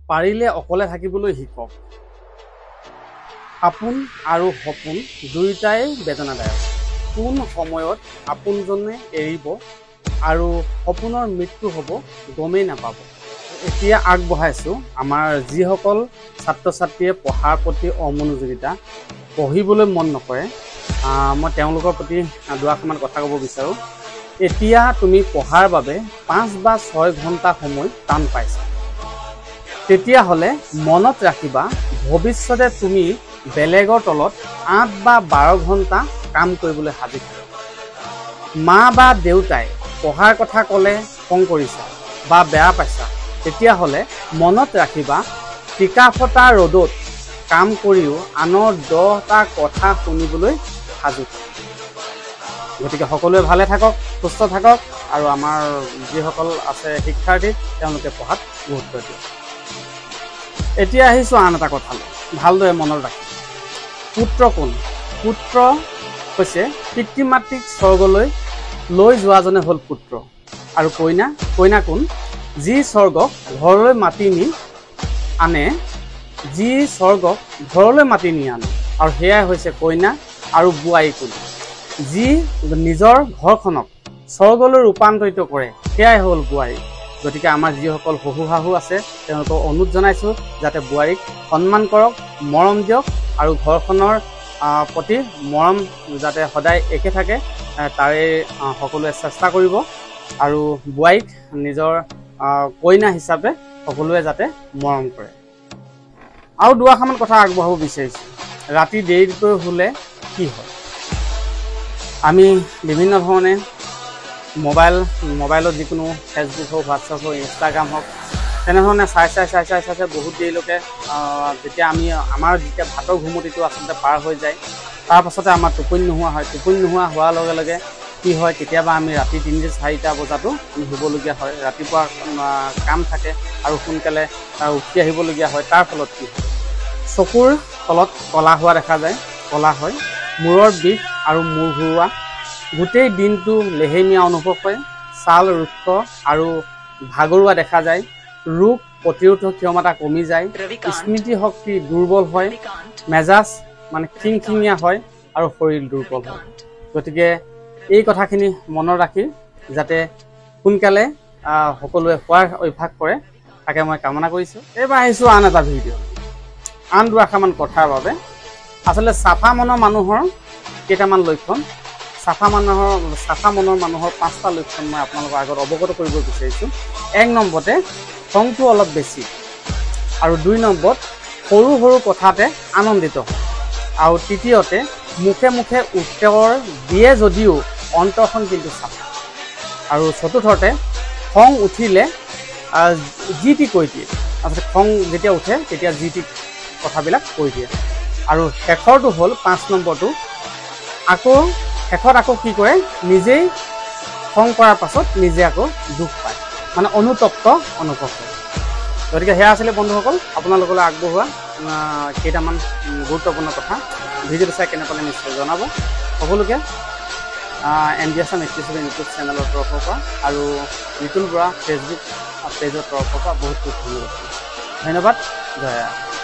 পাৰিলে অকলে থাকিবলৈ শিকক। আপোন আৰু সপোন দুয়োটাই বেদনাদায়ক। কোন সময়ত আপোনজনে এৰিব আৰু সপোনৰ মৃত্যু হ'ব গমেই নাপাব। এতিয়া আগবঢ়াইছোঁ আমাৰ যিসকল ছাত্ৰ ছাত্ৰীয়ে পঢ়াৰ প্ৰতি অমনোযোগিতা, পঢ়িবলৈ মন নকৰে, মই তেওঁলোকৰ প্ৰতি দুআষাৰমান কথা ক'ব বিচাৰোঁ। এতিয়া তুমি পঢ়াৰ বাবে 5 বা 6 ঘণ্টা সময় টান পাইছা, তেতিয়াহ'লে মনত ৰাখিবা ভৱিষ্যতে তুমি বেলেগৰ তলত 8 বা 12 ঘণ্টা কাম কৰিবলৈ সাজু থাকা। মা বা দেউতাই পঢ়াৰ কথা ক'লে খং কৰিছা বা বেয়া পাইছা, তেতিয়াহ'লে মনত ৰাখিবা টিকা ফটা ৰ'দত কাম কৰিও আনৰ 10টা কথা শুনিবলৈ সাজু থাকা। গতিকে সকলোৱে ভালে থাকক, সুস্থ থাকক আৰু আমাৰ যিসকল আছে শিক্ষাৰ্থী তেওঁলোকে পঢ়াত গুৰুত্ব দিয়ক। এতিয়া আহিছোঁ আন এটা কথালৈ, ভালদৰে মনত ৰাখিব। পুত্ৰ কোন? পুত্ৰ হৈছে পিতৃ মাতৃক স্বৰ্গলৈ লৈ যোৱাজনে হ'ল পুত্ৰ। আৰু কইনা? কইনা কোন? যি স্বৰ্গক ঘৰলৈ মাতি নি আনে, যি স্বৰ্গক ঘৰলৈ মাতি নি আনে, আৰু সেয়াই হৈছে কইনা। আৰু বোৱাৰী কোন? যি নিজৰ ঘৰখনক স্বৰ্গলৈ ৰূপান্তৰিত কৰে, সেয়াই হ'ল বোৱাৰী। গতিকে আমাৰ যিসকল শহু শাহু আছে তেওঁলোকক অনুৰোধ জনাইছোঁ যাতে বোৱাৰীক সন্মান কৰক, মৰম দিয়ক আৰু ঘৰখনৰ প্ৰতি মৰম যাতে সদায় একে থাকে তাৰে সকলোৱে চেষ্টা কৰিব। আৰু বোৱাৰীক নিজৰ কইনা হিচাপে সকলোৱে যাতে মৰম কৰে। আৰু দুআষাৰমান কথা আগবঢ়াব বিচাৰিছোঁ। ৰাতি দেৰিকৈ শুলে কি হয়? আমি বিভিন্ন ধৰণে মোবাইলত যিকোনো ফেচবুক হওক, হোৱাটছআপ হওক, ইনষ্টাগ্ৰাম হওক, তেনেধৰণে চাই বহুত দেৰিলৈকে যেতিয়া আমাৰ ভাতৰ ঘুমটিটো আচলতে পাৰ হৈ যায়, তাৰপাছতে আমাৰ টোপনি নোহোৱা হয়। টোপনি নোহোৱা হোৱাৰ লগে লগে কি হয়, কেতিয়াবা আমি ৰাতি 3-4টা বজাতো আমি শুবলগীয়া হয়। ৰাতিপুৱা কাম থাকে আৰু সোনকালে উঠি আহিবলগীয়া হয়। তাৰ ফলত কি হয়, চকুৰ তলত ক'লা হোৱা দেখা যায়, ক'লা হয়, মূৰৰ বিষ আৰু মূৰ ঘূৰোৱা, গোটেই দিনটো লেহেমীয়া অনুভৱ হয়, ছাল ৰুক্ষ আৰু ভাগৰুৱা দেখা যায়, ৰোগ প্ৰতিৰোধক ক্ষমতা কমি যায়, স্মৃতি শক্তি দুৰ্বল হয়, মেজাজ খিংখিঙীয়া হয় আৰু শৰীৰ দুৰ্বল হয়। গতিকে এই কথাখিনি মনত ৰাখি যাতে সোনকালে সকলোৱে খোৱাৰ অভ্যাস কৰে তাকে মই কামনা কৰিছোঁ। এইবাৰ আহিছোঁ আন এটা ভিডিঅ', আন দুআষাৰমান কথাৰ বাবে। আচলতে চাফা মনৰ মানুহৰ কেইটামান লক্ষণ, চাফা মনৰ মানুহৰ 5টা লক্ষণ মই আপোনালোকৰ আগত অৱগত কৰিব বিচাৰিছোঁ। 1 নম্বৰতে খংটো অলপ বেছি, আৰু 2 নম্বৰত সৰু সৰু কথাতে আনন্দিত হয়, আৰু তৃতীয়তে মুখে মুখে উত্তৰ দিয়ে যদিও অন্তৰখন কিন্তু চাফা, আৰু চতুৰ্থতে খং উঠিলে যি টি কৈ দিয়ে। আচলতে খং যেতিয়া উঠে তেতিয়া যি টি কথাবিলাক কৈ দিয়ে। আৰু শেষৰটো হ'ল 5 নম্বৰটো, শেষত আকৌ কি কৰে, নিজেই খং কৰাৰ পাছত নিজে আকৌ দুখ পায়, অনুতপ্ত অনুভৱ কৰে। গতিকে সেয়া আছিলে বন্ধুসকল আপোনালোকলৈ আগবঢ়োৱা কেইটামান গুৰুত্বপূৰ্ণ কথা। ভিডিঅ'টো চাই কেনে পালে নিশ্চয় জনাব। সকলোকে MD Assam APSC ইউটিউব চেনেলৰ তৰফৰ পৰা আৰু নিতুল বৰা ফেচবুক পেজৰ তৰফৰ পৰা বহুত ধন্যবাদ। জয় আই।